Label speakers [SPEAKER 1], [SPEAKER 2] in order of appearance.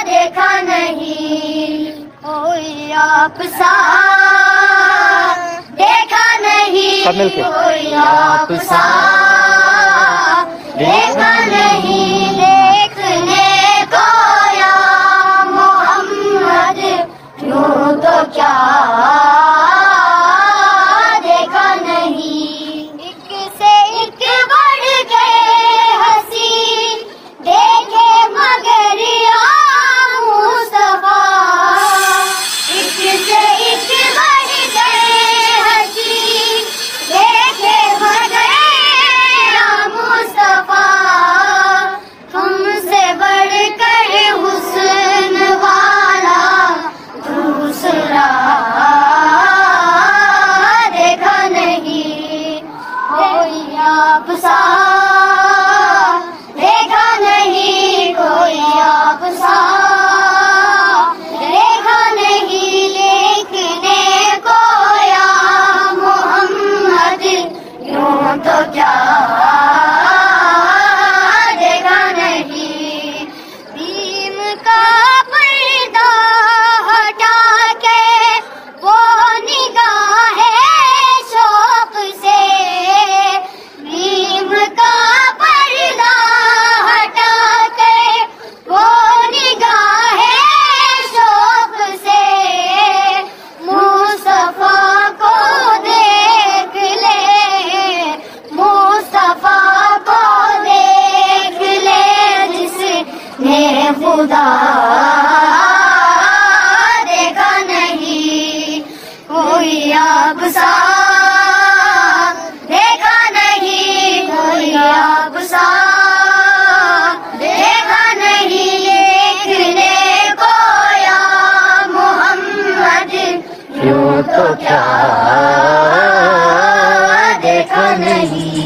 [SPEAKER 1] देखा नहीं, कोई आप सा देखा नहीं, कोई आप सा देखा नहीं। देखने को या मोहम्मद यूं तो क्या देखा नहीं। एक से एक बढ़ के हंसी देखे मगर या मुस्तफा। एक से एक बढ़ के हंसी देखे मगर या मुस्तफा। हमसे बढ़कर हुस्न वाला दूसरा देखा नहीं, कोई आप सा देखा नहीं, कोई आप सा देखा नहीं। देखने को या मोहम्मद यूं तो क्या देखा नहीं। भीम का पर्दा हटा के वो निगाहें शौक से। भीम का पर्दा हटा के वो निगाहें शौक से। मुस्तफा को देख ले, मुस्तफा को देख ले, जिसने खुदा देखा नहीं, कोई आप सा देखा नहीं, कोई आप सा देखा नहीं। देखने को या मोहम्मद यूं तो क्या देखा नहीं।